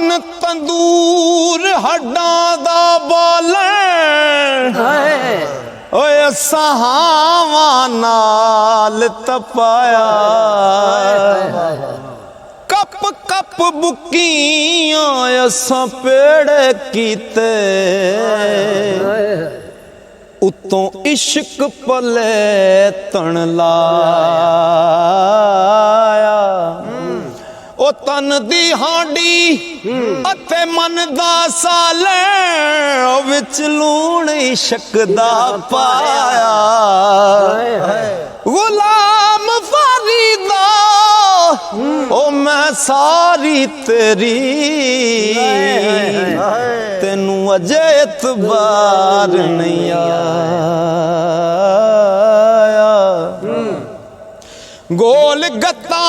तन तंदूर हड्डां दा बालन ओए सहावां नाल तपाया कप कप बुकियां असां पेड़ कीते उतों इश्क पले तन लाया ओ तन दी हांडी अते मन दा साले विच लूण इश्क दा पाया गुलाम फरीदा ओ मैं सारी तेरी तेनू अजे इतबार नहीं आया गोल गत्ता